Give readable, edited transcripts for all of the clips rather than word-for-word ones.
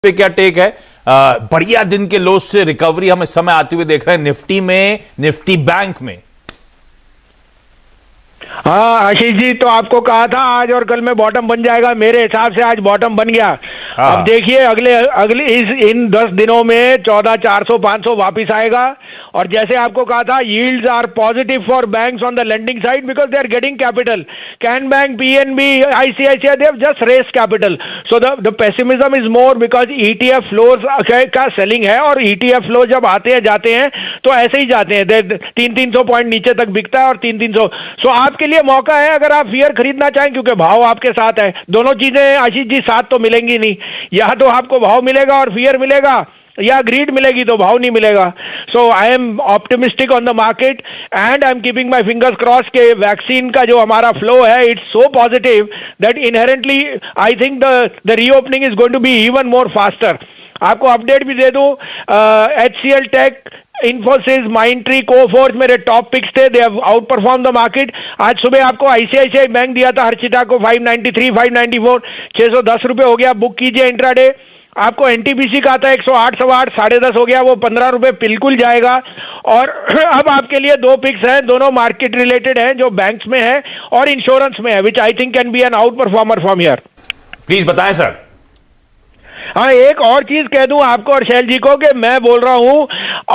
पे क्या टेक है? बढ़िया दिन के लोस से रिकवरी हम इस समय आते हुए देख रहे हैं निफ्टी में, निफ्टी बैंक में। हाँ आशीष जी, तो आपको कहा था आज और कल में बॉटम बन जाएगा। मेरे हिसाब से आज बॉटम बन गया। हाँ। अब देखिए अगले अगले इन 10 दिनों में 14,400 500 वापिस आएगा। और जैसे आपको कहा था, yields are positive for banks on the lending side because they are getting capital. Can bank, PNB, ICICI, they have just raised capital. So the pessimism is more because ETF flows का selling है। और ETF flow जब आते हैं जाते हैं तो ऐसे ही जाते हैं, 300-300 पॉइंट नीचे तक बिकता है और 300-300। सो आपके लिए मौका है अगर आप फियर खरीदना चाहें, क्योंकि भाव आपके साथ है। दोनों चीजें आशीष जी साथ तो मिलेंगी नहीं। या तो आपको भाव मिलेगा और फियर मिलेगा, या ग्रीड मिलेगी तो भाव नहीं मिलेगा। So I am optimistic on the market and I am keeping my fingers cross के वैक्सीन का जो हमारा फ्लो है it's so positive that inherently I think the reopening is going to be even more faster. आपको update भी दे दूं, HCL tech, Infosys, Mindtree, Coforge मेरे टॉप पिक्स थे। They have outperform the market. आज सुबह आपको आईसीआईसीआई बैंक दिया था हर्षिता को 593, 594, 610 रुपए हो गया। बुक कीजिए इंट्राडे। आपको एनटीपीसी का था 108, 108, 10.5 हो गया, वो 15 रुपए बिल्कुल जाएगा। और अब आपके लिए दो पिक्स हैं, दोनों मार्केट रिलेटेड हैं, जो बैंक्स में है और इंश्योरेंस में है, which I think can be an outperformer from here. Please बताएं सर। हाँ, एक और चीज कह दूं आपको और शैल जी को कि मैं बोल रहा हूं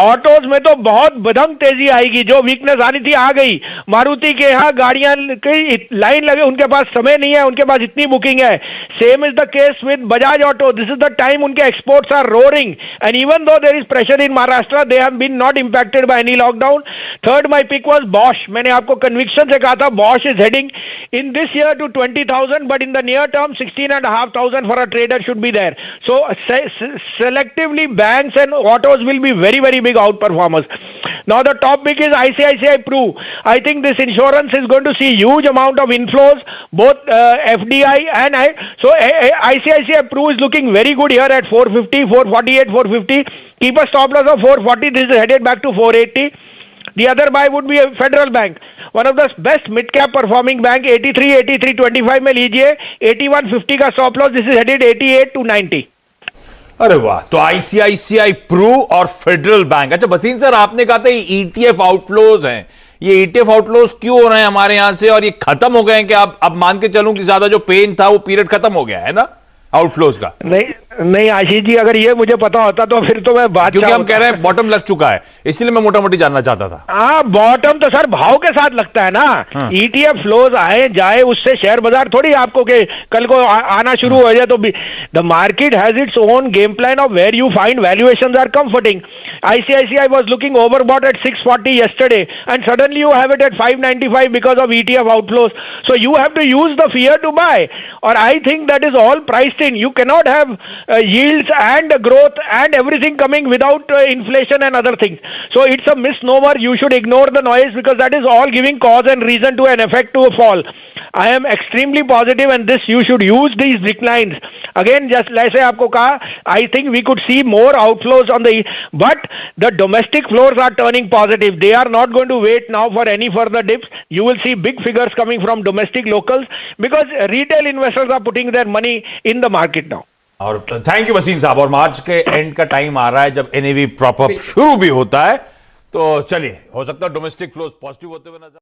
ऑटोज में तो बहुत बदम तेजी आएगी। जो वीकनेस आनी थी आ गई। मारुति के यहाँ गाड़ियां की लाइन लगे, उनके पास समय नहीं है, उनके पास इतनी बुकिंग है। Same is the case with Bajaj auto. This is the time उनके exports are roaring and even though there is pressure in Maharashtra, they have been not impacted by any lockdown. Third my pick was Bosch. मैंने आपको conviction से कहा था Bosch is heading in this year to 20,000, but in the near term 16,500 for a trader should be there. So selectively banks and autos will be very, very big outperformers. Now the top pick is ICICI Pru. I think this insurance is going to see huge amount of inflows, both FDI and ICICI Pru is looking very good here at 450, 448, 450. Keep a stop loss of 440. This is headed back to 480. The other buy would be a Federal Bank, one of the best mid cap performing bank. 83, 83.25 में लीजिए, 81.50 का stop loss. This is headed 88 to 90. अरे वाह, तो ICICI Pru और federal bank. अच्छा Wasim sir, आपने कहा था ये ईटीएफ आउटफ्लोज हैं, ये ईटीएफ आउटफ्लोज क्यों हो रहे हैं हमारे यहां से, और ये खत्म हो गए हैं? कि अब मान के चलूं कि ज्यादा जो पेन था वो पीरियड खत्म हो गया है ना आउटफ्लोज का? नहीं आशीष जी, अगर ये मुझे पता होता तो फिर तो मैं बात, क्योंकि हम कह रहे हैं बॉटम लग चुका है, इसलिए मैं मोटा मोटी जानना चाहता था। हाँ, बॉटम तो सर भाव के साथ लगता है ना। ईटीएफ फ्लोज आए जाए उससे शेयर बाजार थोड़ी आपको के कल को आना शुरू हो जाए। तो the market has its own game plan of where you find valuations are comforting. ICICI was looking overbought at 640 yesterday and suddenly you have it at 595 because of ETF outflows. So you have to use the fear to buy, or I think that is all priced in. You cannot have yields and growth and everything coming without inflation and other things. So it's a misnomer. You should ignore the noise because that is all giving cause and reason to an effect to a fall. I am extremely positive and this you should use these declines. Again, just like आपको कहा, I think we could see more outflows on the, but the domestic flows are turning positive. They are not going to wait now for any further dips. You will see big figures coming from domestic locals because retail investors are putting their money in the market now. और thank you Wasim साहब। और मार्च के and का time आ रहा है जब NAV proper शुरू भी होता है, तो चलिए हो सकता है डोमेस्टिक फ्लोज पॉजिटिव होते हुए नजर